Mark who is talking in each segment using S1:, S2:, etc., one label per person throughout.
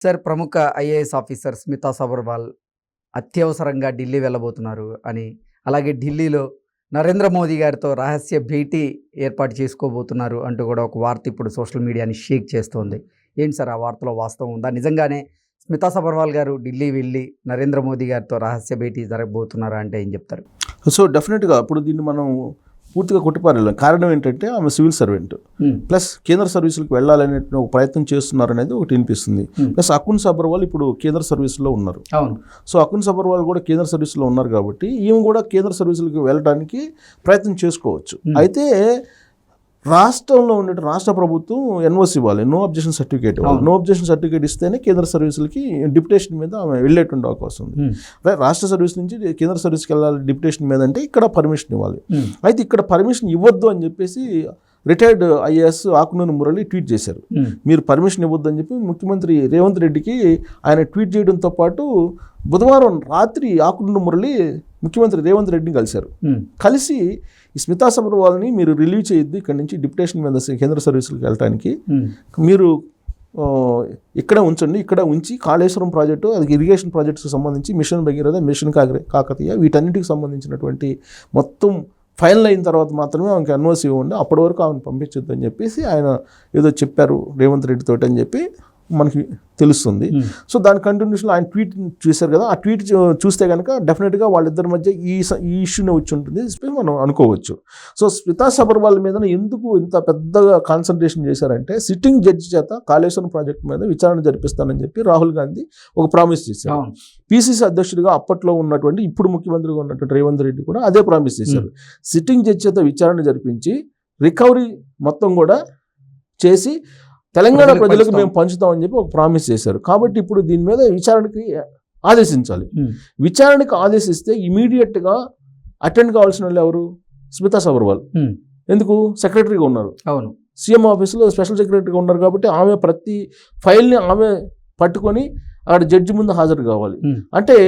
S1: Sir ప్రముఖ IAS officer Smita Sabharwal అత్యవసరంగా ఢిల్లీ వెళ్ళబోతున్నారు అని, అలాగే ఢిల్లీలో నరేంద్ర మోదీ గారితో రహస్య భేటీ ఏర్పాటు చేసుకోబోతున్నారు అంటూ కూడా ఒక వార్త ఇప్పుడు సోషల్ మీడియాని షేక్ చేస్తోంది. ఏంటి సార్ ఆ వార్తలో వాస్తవం ఉందా? నిజంగానే స్మితా సబర్వాల్ గారు ఢిల్లీ వెళ్ళి నరేంద్ర మోదీ గారితో రహస్య భేటీ జరగబోతున్నారా అంటే ఏం చెప్తారు?
S2: సో డెఫినెట్గా ఇప్పుడు దీన్ని మనం పూర్తిగా కొట్టిపారేయాలి. కారణం ఏంటంటే ఆమె సివిల్ సర్వెంట్ ప్లస్ కేంద్ర సర్వీసులకు వెళ్ళాలనే ఒక ప్రయత్నం చేస్తున్నారు అనేది ఒకటి వినిపిస్తుంది. ప్లస్ అకున్ సబర్వాల్ ఇప్పుడు కేంద్ర సర్వీసులో ఉన్నారు. సో అకున్ సబర్వాల్ కూడా కేంద్ర సర్వీసులో ఉన్నారు కాబట్టి ఈమె కూడా కేంద్ర సర్వీసులకు వెళ్ళడానికి ప్రయత్నం చేసుకోవచ్చు. అయితే రాష్ట్రంలో ఉండే రాష్ట్ర ప్రభుత్వం ఎన్ఓసి ఇవ్వాలి, నో అబ్జెక్షన్ సర్టిఫికేట్ ఇవ్వాలి. నో అబ్జెక్షన్ సర్టిఫికేట్ ఇస్తేనే కేంద్ర సర్వీసులకి డిప్యుటేషన్ మీద ఆమె వెళ్ళేటువంటి అవకాశం ఉంది. రాష్ట్ర సర్వీస్ నుంచి కేంద్ర సర్వీస్కి వెళ్ళాలి డిప్యుటేషన్ మీద అంటే ఇక్కడ పర్మిషన్ ఇవ్వాలి. అయితే ఇక్కడ పర్మిషన్ ఇవ్వద్దు అని చెప్పేసి retired IAS Akunuri Murali tweet చేశారు. మీరు పర్మిషన్ ఇవ్వద్దు అని చెప్పి ముఖ్యమంత్రి రేవంత్ రెడ్డికి ఆయన ట్వీట్ చేయడంతో పాటు బుధవారం రాత్రి ఆకునూరి మురళి ముఖ్యమంత్రి రేవంత్ రెడ్డిని కలిసి ఈ స్మితా సబర్వాల్ని మీరు రిలీవ్ చేయొద్దు ఇక్కడ నుంచి డిప్యుటేషన్ మీద కేంద్ర సర్వీసులకు వెళ్ళడానికి, మీరు ఇక్కడ ఉంచండి, ఇక్కడ ఉంచి కాళేశ్వరం ప్రాజెక్టు, అది ఇరిగేషన్ ప్రాజెక్ట్స్కి సంబంధించి మిషన్ భగీరథ, మిషన్ కాకతీయ వీటన్నిటికి సంబంధించినటువంటి మొత్తం ఫైనల్ అయిన తర్వాత మాత్రమే ఆమెకి ఎన్ఓసి ఇవ్వండి, అప్పటి వరకు ఆమెను పంపించొద్దు అని చెప్పేసి ఆయన ఏదో చెప్పారు రేవంత్ రెడ్డి తోటి అని చెప్పి మనకి తెలుస్తుంది. సో దాని కంటిన్యూషన్లో ఆయన ట్వీట్ చూశారు కదా, ఆ ట్వీట్ చూస్తే కనుక డెఫినెట్గా వాళ్ళిద్దరి మధ్య ఈ ఇష్యూనే వచ్చి ఉంటుంది మనం అనుకోవచ్చు. సో స్మితా సబర్వాల్ మీద ఎందుకు ఇంత పెద్దగా కాన్సన్ట్రేషన్ చేశారంటే సిట్టింగ్ జడ్జి చేత కాళేశ్వరం ప్రాజెక్టు మీద విచారణ జరిపిస్తానని చెప్పి రాహుల్ గాంధీ ఒక ప్రామిస్ చేశారు. పిసిసి అధ్యక్షుడిగా అప్పట్లో ఉన్నటువంటి ఇప్పుడు ముఖ్యమంత్రిగా ఉన్నటువంటి రేవంత్ రెడ్డి కూడా అదే ప్రామిస్ చేశారు. సిట్టింగ్ జడ్జి చేత విచారణ జరిపించి రికవరీ మొత్తం కూడా చేసి తెలంగాణ ప్రజలకు మేము పంచుతామని చెప్పి ఒక ప్రామిస్ చేశారు. కాబట్టి ఇప్పుడు దీని మీద విచారణకి ఆదేశించాలి. విచారణకు ఆదేశిస్తే ఇమీడియట్గా అటెండ్ కావాల్సిన వాళ్ళు ఎవరు? స్మితా సబర్వాల్. ఎందుకు? సెక్రటరీగా ఉన్నారు, అవును, సీఎం ఆఫీస్లో స్పెషల్ సెక్రటరీగా ఉన్నారు కాబట్టి ఆమె ప్రతి ఫైల్ని ఆమె పట్టుకొని అక్కడ జడ్జి ముందు హాజరు కావాలి. అంటే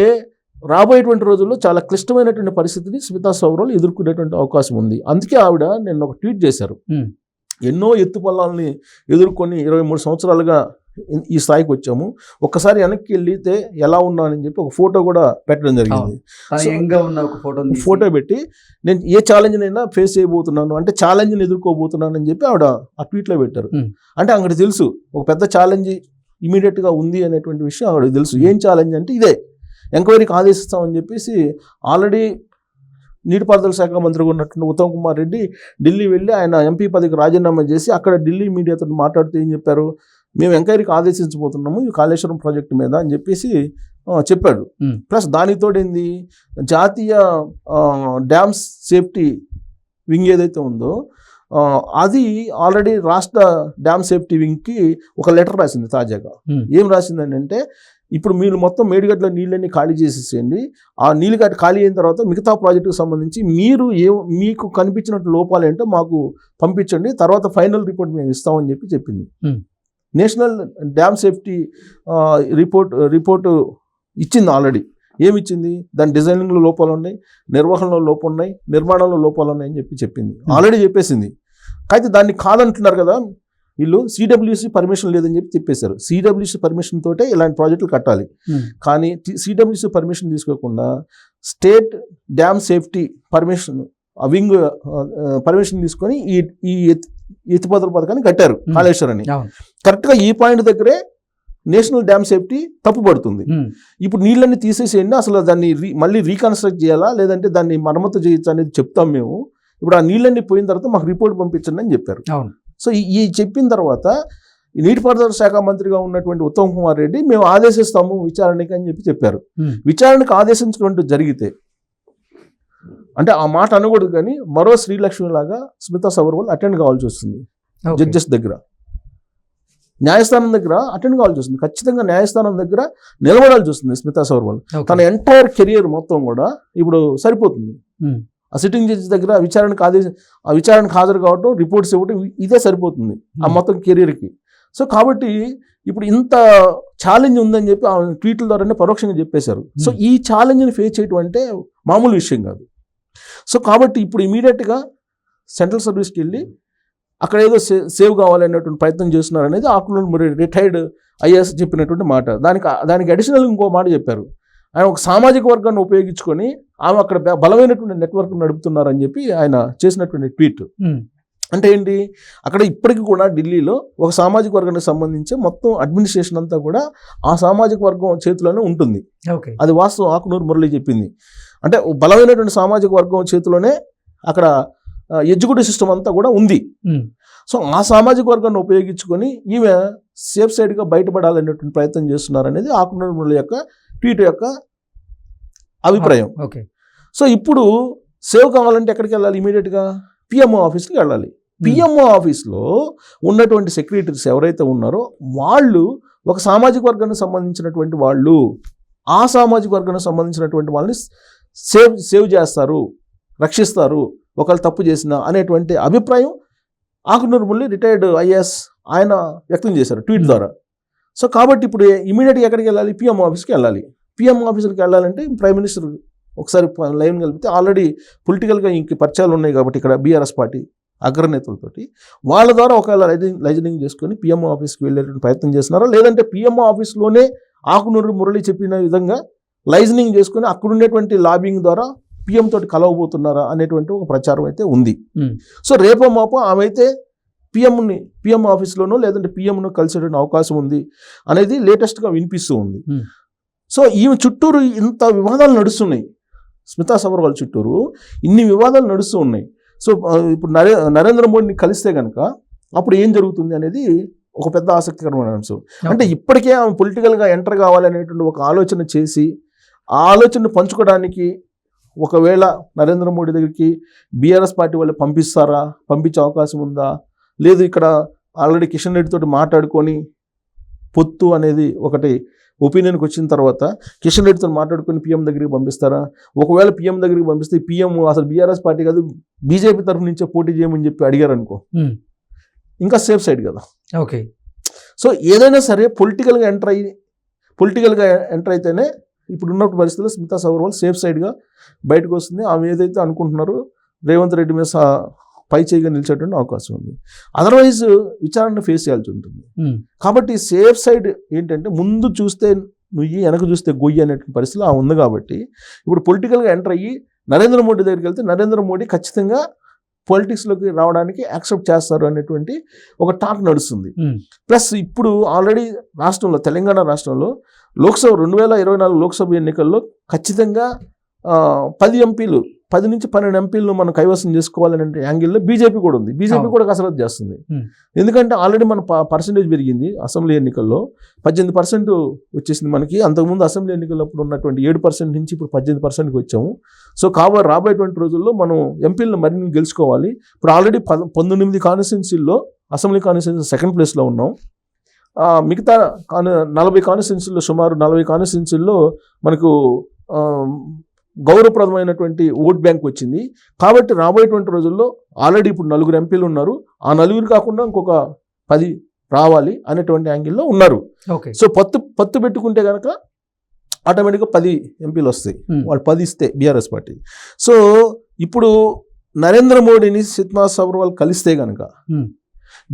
S2: రాబోయేటువంటి రోజుల్లో చాలా క్లిష్టమైనటువంటి పరిస్థితిని స్మితా సబర్వాల్ ఎదుర్కొనేటువంటి అవకాశం ఉంది. అందుకే ఆవిడ నిన్న ఒక ట్వీట్ చేశారు. ఎన్నో ఎత్తుపల్లాలని ఎదుర్కొని 23 సంవత్సరాలుగా ఈ స్థాయికి వచ్చాము, ఒక్కసారి వెనక్కి వెళ్తే ఎలా ఉన్నానని చెప్పి ఒక ఫోటో కూడా పెట్టడం జరిగింది. ఫోటో పెట్టి నేను ఏ ఛాలెంజ్నైనా ఫేస్ చేయబోతున్నాను అంటే ఛాలెంజ్ని ఎదుర్కోబోతున్నాను అని చెప్పి ఆవిడ ఆ ట్వీట్లో పెట్టారు. అంటే అక్కడ తెలుసు ఒక పెద్ద ఛాలెంజ్ ఇమీడియట్గా ఉంది అనేటువంటి విషయం ఆవిడకి తెలుసు. ఏం ఛాలెంజ్ అంటే ఇదే, ఎంక్వైరీకి ఆదేశిస్తామని చెప్పేసి ఆల్రెడీ నీటిపారుదల శాఖ మంత్రిగా ఉన్నటువంటి ఉత్తమ్ కుమార్ రెడ్డి ఢిల్లీ వెళ్ళి ఆయన ఎంపీ పదవికి రాజీనామా చేసి అక్కడ ఢిల్లీ మీడియాతో మాట్లాడుతూ ఏం చెప్పారు, మేము ఎంక్వైరీకి ఆదేశించబోతున్నాము ఈ కాళేశ్వరం ప్రాజెక్టు మీద అని చెప్పేసి చెప్పాడు. ప్లస్ దానితోడేంది జాతీయ డ్యామ్స్ సేఫ్టీ వింగ్ ఏదైతే ఉందో అది ఆల్రెడీ రాష్ట్ర డ్యామ్ సేఫ్టీ వింగ్కి ఒక లెటర్ రాసింది తాజాగా. ఏం రాసిందని అంటే ఇప్పుడు మీరు మొత్తం మేడిగడ్డలో నీళ్ళన్నీ ఖాళీ చేసేసేయండి, ఆ నీళ్ళు ఖాళీ అయిన తర్వాత మిగతా ప్రాజెక్టుకు సంబంధించి మీరు మీకు కనిపించినట్టు లోపాలు ఏంటో మాకు పంపించండి, తర్వాత ఫైనల్ రిపోర్ట్ మేము ఇస్తామని చెప్పింది. నేషనల్ డ్యామ్ సేఫ్టీ రిపోర్టు ఇచ్చింది ఆల్రెడీ. ఏమిచ్చింది? దాని డిజైనింగ్లో లోపాలు ఉన్నాయి, నిర్వహణలో లోపాలు ఉన్నాయి, నిర్మాణంలో లోపాలు ఉన్నాయని చెప్పింది, ఆల్రెడీ చెప్పేసింది. అయితే దాన్ని కాదంటున్నారు కదా వీళ్ళు, సిడబ్ల్యూసి పర్మిషన్ లేదని చెప్పేశారు. సిడబ్ల్యూసి పర్మిషన్ తోటే ఇలాంటి ప్రాజెక్టులు కట్టాలి. కానీ సిడబ్ల్యూసి పర్మిషన్ తీసుకోకుండా state dam safety permission wing permission తీసుకొని ఈ ఎత్తిపోతల పథకాన్ని కట్టారు కాళేశ్వరాన్ని. కరెక్ట్గా ఈ పాయింట్ దగ్గరే నేషనల్ డ్యామ్ సేఫ్టీ తప్పుపడుతుంది. ఇప్పుడు నీళ్ళన్నీ తీసేసేయండి, అసలు దాన్ని మళ్ళీ రీకన్స్ట్రక్ట్ చేయాలా లేదంటే దాన్ని మరమ్మతు చేయొచ్చు అనేది చెప్తాం మేము, ఇప్పుడు ఆ నీళ్ళన్నీ పోయిన తర్వాత మాకు రిపోర్ట్ పంపించండి అని చెప్పారు. సో ఈ చెప్పిన తర్వాత నీటిపారుదల శాఖ మంత్రిగా ఉన్నటువంటి ఉత్తమ్ కుమార్ రెడ్డి మేము ఆదేశిస్తాము విచారణకి అని చెప్పారు. విచారణకు ఆదేశించడం జరిగితే అంటే ఆ మాట అనకూడదు, కానీ మరో శ్రీలక్ష్మి లాగా స్మితా సబర్వాల్ అటెండ్ కావాల్సి వస్తుంది. జడ్జెస్ దగ్గర, న్యాయస్థానం దగ్గర అటెండ్ కావాల్సి వస్తుంది. ఖచ్చితంగా న్యాయస్థానం దగ్గర నిలబడాల్సి వస్తుంది స్మితా సబర్వాల్. తన ఎంటైర్ కెరియర్ మొత్తం కూడా ఇప్పుడు సరిపోతుంది ఆ సిట్టింగ్ జడ్జి దగ్గర విచారణకు హాజరు కావడం, రిపోర్ట్స్ ఇవ్వడం, ఇదే సరిపోతుంది ఆ మొత్తం కెరీర్కి. సో కాబట్టి ఇప్పుడు ఇంత ఛాలెంజ్ ఉందని చెప్పి ఆ ట్వీట్ల ద్వారానే పరోక్షంగా చెప్పేశారు. సో ఈ ఛాలెంజ్ని ఫేస్ చేయడం అంటే మామూలు విషయం కాదు. సో కాబట్టి ఇప్పుడు ఇమీడియట్గా సెంట్రల్ సర్వీస్కి వెళ్ళి అక్కడ ఏదో సేవ్ కావాలనేటువంటి ప్రయత్నం చేస్తున్నారు అనేది ఆకునూరు మురళి రిటైర్డ్ ఐఏఎస్ చెప్పినటువంటి మాట. దానికి అడిషనల్ ఇంకో మాట చెప్పారు. ఆయన ఒక సామాజిక వర్గాన్ని ఉపయోగించుకొని ఆమె అక్కడ బలమైనటువంటి నెట్వర్క్ నడుపుతున్నారని చెప్పి ఆయన చేసినటువంటి ట్వీట్. అంటే ఏంటి, అక్కడ ఇప్పటికీ కూడా ఢిల్లీలో ఒక సామాజిక వర్గానికి సంబంధించి మొత్తం అడ్మినిస్ట్రేషన్ అంతా కూడా ఆ సామాజిక వర్గం చేతిలోనే ఉంటుంది. అది వాస్తవం, ఆకునూరు మురళి చెప్పింది. అంటే బలమైనటువంటి సామాజిక వర్గం చేతిలోనే అక్కడ ఎగ్జిక్యూటివ్ సిస్టమ్ అంతా కూడా ఉంది. సో ఆ సామాజిక వర్గాన్ని ఉపయోగించుకొని ఈమె సేఫ్ సైడ్గా బయటపడాలనేటువంటి ప్రయత్నం చేస్తున్నారనేది ఆకునూరు మురళి యొక్క ట్వీట్ యొక్క అభిప్రాయం. సో ఇప్పుడు సేవ్ కావాలంటే ఎక్కడికి వెళ్ళాలి? ఇమీడియట్గా పిఎంఓ ఆఫీస్కి వెళ్ళాలి. పిఎంఓ ఆఫీస్లో ఉన్నటువంటి సెక్రటరీస్ ఎవరైతే ఉన్నారో వాళ్ళు ఒక సామాజిక వర్గానికి సంబంధించినటువంటి వాళ్ళు, ఆ సామాజిక వర్గానికి సంబంధించినటువంటి వాళ్ళని సేవ్ చేస్తారు, రక్షిస్తారు ఒకవేళ తప్పు చేసిన అనేటువంటి అభిప్రాయం ఆకునూరు మురళి రిటైర్డ్ ఐఏఎస్ ఆయన వ్యక్తం చేశారు ట్వీట్ ద్వారా. సో కాబట్టి ఇప్పుడు ఇమీడియట్గా ఎక్కడికి వెళ్ళాలి? పిఎంఓ ఆఫీస్కి వెళ్ళాలి. పిఎంఓ ఆఫీస్కి వెళ్ళాలంటే ప్రైమ్ మినిస్టర్ ఒకసారి లైన్ కలిపితే ఆల్రెడీ పొలిటికల్గా ఇంక పరిచయాలు ఉన్నాయి కాబట్టి ఇక్కడ బీఆర్ఎస్ పార్టీ అగ్రనేతలతోటి వాళ్ళ ద్వారా ఒకవేళ లైజనింగ్ చేసుకొని పిఎంఓ ఆఫీస్కి వెళ్ళేటువంటి ప్రయత్నం చేస్తున్నారా, లేదంటే పిఎంఓ ఆఫీస్లోనే ఆకునూరు మురళి చెప్పిన విధంగా లైజనింగ్ చేసుకొని అక్కడ ఉండేటువంటి లాబింగ్ ద్వారా పిఎం తోటి కలవబోతున్నారా అనేటువంటి ఒక ప్రచారం అయితే ఉంది. సో రేపో మాపో ఆమె అయితే పిఎం ఆఫీస్లోనో లేదంటే పిఎంను కలిసేటువంటి అవకాశం ఉంది అనేది లేటెస్ట్గా వినిపిస్తూ ఉంది. సో ఈమె చుట్టూరు ఇంత వివాదాలు నడుస్తున్నాయి, స్మితా సబర్వాల్ చుట్టూరు ఇన్ని వివాదాలు నడుస్తూ ఉన్నాయి. సో ఇప్పుడు నరేంద్ర మోడీని కలిస్తే కనుక అప్పుడు ఏం జరుగుతుంది అనేది ఒక పెద్ద ఆసక్తికరమైన అంశం. అంటే ఇప్పటికే ఆమె పొలిటికల్గా ఎంటర్ కావాలనేటువంటి ఒక ఆలోచన చేసి ఆ ఆలోచనను పంచుకోవడానికి ఒకవేళ నరేంద్ర మోడీ దగ్గరికి బీఆర్ఎస్ పార్టీ వాళ్ళు పంపించే అవకాశం ఉందా, లేదు ఇక్కడ ఆల్రెడీ కిషన్ రెడ్డి తోటి మాట్లాడుకొని పొత్తు అనేది ఒకటి ఒపీనియన్కి వచ్చిన తర్వాత కిషన్ రెడ్డితో మాట్లాడుకొని పిఎం దగ్గరికి పంపిస్తారా? ఒకవేళ పిఎం దగ్గరికి పంపిస్తే పిఎం అసలు బీఆర్ఎస్ పార్టీ కాదు బీజేపీ తరఫు నుంచే పోటీ చేయమని చెప్పి అడిగారు అనుకో, ఇంకా సేఫ్ సైడ్ కదా. సో ఏదైనా సరే పొలిటికల్గా ఎంటర్ అయితేనే ఇప్పుడు ఉన్న పరిస్థితుల్లో స్మితా సబర్వాల్ సేఫ్ సైడ్గా బయటకు వస్తుంది. ఆమె ఏదైతే అనుకుంటున్నారో రేవంత్ రెడ్డి మీద పై చేయిగా నిలిచేటువంటి అవకాశం ఉంది. అదర్వైజ్ విచారణను ఫేస్ చేయాల్సి ఉంటుంది. కాబట్టి సేఫ్ సైడ్ ఏంటంటే ముందు చూస్తే నుయ్యి వెనక చూస్తే గొయ్యి అనేటువంటి పరిస్థితులు ఉంది. కాబట్టి ఇప్పుడు పొలిటికల్గా ఎంటర్ అయ్యి నరేంద్ర మోడీ దగ్గరికి వెళ్తే నరేంద్ర మోడీ ఖచ్చితంగా పొలిటిక్స్లోకి రావడానికి యాక్సెప్ట్ చేస్తారు అనేటువంటి ఒక టాక్ నడుస్తుంది. ప్లస్ ఇప్పుడు ఆల్రెడీ రాష్ట్రంలో తెలంగాణ రాష్ట్రంలో లోక్సభ 2024 లోక్సభ ఎన్నికల్లో ఖచ్చితంగా 10 నుంచి 12 ఎంపీలను మనం కైవసం చేసుకోవాలనే యాంగిల్లో బీజేపీ కూడా ఉంది. బీజేపీ కూడా కసరత్తు చేస్తుంది. ఎందుకంటే ఆల్రెడీ మన పర్సంటేజ్ పెరిగింది. అసెంబ్లీ ఎన్నికల్లో 18% వచ్చేసింది మనకి. అంతకుముందు అసెంబ్లీ ఎన్నికల్లో ఉన్నటువంటి 7% నుంచి ఇప్పుడు 18%కి వచ్చాము. సో రాబోయేటువంటి రోజుల్లో మనం ఎంపీలను మరిన్ని గెలుచుకోవాలి. ఇప్పుడు ఆల్రెడీ 19 కాన్స్టిట్యున్సీల్లో అసెంబ్లీ కాన్స్టిట్యున్సీ సెకండ్ ప్లేస్లో ఉన్నాం. మిగతా 40 కాన్స్టిట్యున్సీల్లో సుమారు 40 కాన్స్టిట్యున్సీల్లో మనకు గౌరవప్రదమైనటువంటి ఓట్ బ్యాంక్ వచ్చింది. కాబట్టి రాబోయేటువంటి రోజుల్లో ఆల్రెడీ ఇప్పుడు 4 ఎంపీలు ఉన్నారు. ఆ 4 కాకుండా ఇంకొక 10 రావాలి అనేటువంటి యాంగిల్లో ఉన్నారు. సో పత్తు పెట్టుకుంటే కనుక ఆటోమేటిక్గా 10 ఎంపీలు వస్తాయి. వాళ్ళు 10 ఇస్తే బీఆర్ఎస్ పార్టీ. సో ఇప్పుడు నరేంద్ర మోడీని స్మితా సబర్వాల్ కలిస్తే కనుక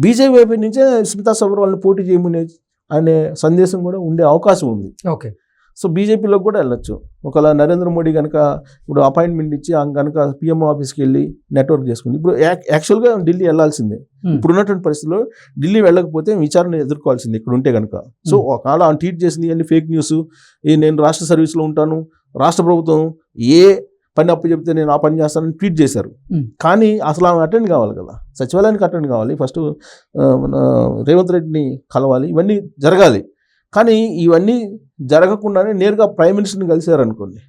S2: బీజేపీ వైపు నుంచే స్మితా సబర్వాల్ని పోటీ చేయమనే అనే సందేశం కూడా ఉండే అవకాశం ఉంది. సో బీజేపీలోకి కూడా వెళ్ళొచ్చు. ఒకవేళ నరేంద్ర మోడీ కనుక ఇప్పుడు అపాయింట్మెంట్ ఇచ్చి కనుక పిఎంఓ ఆఫీస్కి వెళ్ళి నెట్వర్క్ చేసుకుంది. ఇప్పుడు యాక్చువల్గా ఢిల్లీ వెళ్ళాల్సిందే. ఇప్పుడు ఉన్నటువంటి పరిస్థితుల్లో ఢిల్లీ వెళ్ళకపోతే విచారణ ఎదుర్కోవాల్సింది ఇక్కడ ఉంటే కనుక. సో ఒకవేళ ఆయన ట్వీట్ చేసింది అన్ని ఫేక్ న్యూస్, నేను రాష్ట్ర సర్వీస్లో ఉంటాను, రాష్ట్ర ప్రభుత్వం ఏ పని అప్పు చెప్తే నేను ఆ పని చేస్తానని ట్వీట్ చేశారు. కానీ అసలు ఆమె అటెండ్ కావాలి కదా, సచివాలయానికి అటెండ్ కావాలి, ఫస్ట్ రేవంత్ రెడ్డిని కలవాలి, ఇవన్నీ జరగాలి. కానీ ఇవన్నీ జరగకుండానే నేరుగా ప్రైమ్ మినిస్టర్ని కలిశారనుకోండి,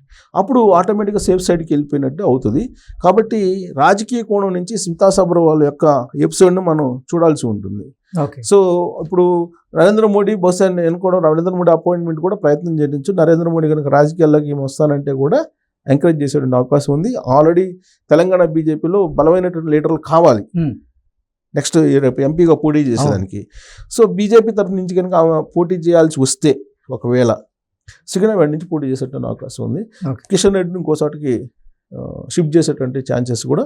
S2: అప్పుడు ఆటోమేటిక్గా సేఫ్ సైడ్కి వెళ్ళిపోయినట్టు అవుతుంది. కాబట్టి రాజకీయ కోణం నుంచి స్మితా సబర్వాల్ యొక్క ఎపిసోడ్ను మనం చూడాల్సి ఉంటుంది. సో ఇప్పుడు నరేంద్ర మోడీ బహుశా ఎన్నుకోవడం, నరేంద్ర మోడీ అపాయింట్మెంట్ కూడా ప్రయత్నం చేయొచ్చు. నరేంద్ర మోడీ కనుక రాజకీయాల్లోకి ఏమి వస్తానంటే కూడా ఎంకరేజ్ చేసేటువంటి అవకాశం ఉంది. ఆల్రెడీ తెలంగాణ బీజేపీలో బలమైనటువంటి లీడర్లు కావాలి నెక్స్ట్ రేపు ఎంపీగా పోటీ చేసేదానికి. సో బీజేపీ తరఫు నుంచి కనుక పోటీ చేయాల్సి వస్తే ఒకవేళ సికింద్రాబాద్ నుంచి పోటీ చేసేటువంటి అవకాశం ఉంది. కిషన్ రెడ్డిని ఇంకోసాటికి షిఫ్ట్ చేసేటువంటి ఛాన్సెస్ కూడా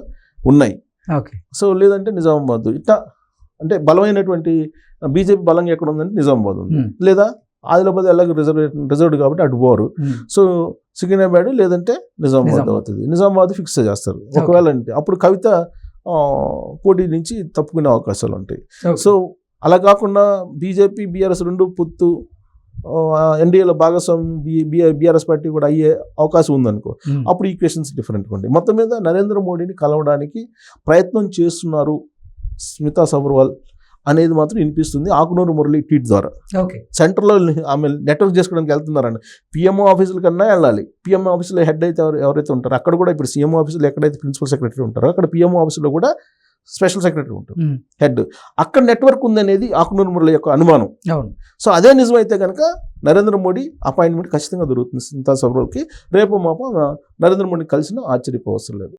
S2: ఉన్నాయి. సో లేదంటే నిజామాబాద్ ఇట్లా అంటే బలమైనటువంటి బీజేపీ బలంగా ఎక్కడ ఉందంటే నిజామాబాద్ ఉంది,
S1: ఉమ్,
S2: లేదా ఆదిలాబాద్ ఎలాగో రిజర్వ్డ్ కాబట్టి అటు పోరు.
S1: ఉమ్,
S2: సో సికింద్రాబాద్ లేదంటే నిజామాబాద్
S1: నిజామాబాద్.
S2: అవుతుంది. నిజామాబాద్ ఫిక్స్ చేస్తారు. ఒకవేళ అంటే అప్పుడు కవిత పోటీ నుంచి తప్పుకునే అవకాశాలు ఉంటాయి.
S1: ఓకే.
S2: సో అలా కాకుండా బీజేపీ బీఆర్ఎస్ రెండు పొత్తు ఎన్డీఏలో భాగస్వామి బీఆర్ఎస్ పార్టీ కూడా అయ్యే అవకాశం ఉందనుకో,
S1: ఉమ్,
S2: అప్పుడు ఈక్వేషన్స్ డిఫరెంట్గా ఉంటాయి. మొత్తం మీద నరేంద్ర మోడీని కలవడానికి ప్రయత్నం చేస్తున్నారు స్మితా సబర్వాల్ అనేది మాత్రం వినిపిస్తుంది ఆకునూరు మురళి ట్వీట్ ద్వారా.
S1: ఓకే.
S2: సెంటర్లో ఆమె నెట్వర్క్ చేసుకోవడానికి వెళ్తున్నారండి. పిఎంఓ ఆఫీసుల కన్నా వెళ్ళాలి. పిఎంఓ ఆఫీసులో హెడ్ అయితే ఎవరైతే ఉంటారో అక్కడ కూడా ఇప్పుడు సీఎంఓ ఆఫీసులో ఎక్కడైతే ప్రిన్సిపల్ సెక్రటరీ ఉంటారో అక్కడ పిఎంఓ ఆఫీసులో కూడా స్పెషల్ సెక్రటరీ ఉంటారు,
S1: ఉమ్,
S2: హెడ్. అక్కడ నెట్వర్క్ ఉందనేది ఆకునూరు మురళి యొక్క అనుమానం.
S1: అవును.
S2: సో అదే నిజమైతే కనుక నరేంద్ర మోడీ అపాయింట్మెంట్ ఖచ్చితంగా దొరుకుతుంది స్మితా సబర్వాల్కి. రేపు మాప నరేంద్ర మోడీ కలిసిన ఆశ్చర్యపోవసరం లేదు.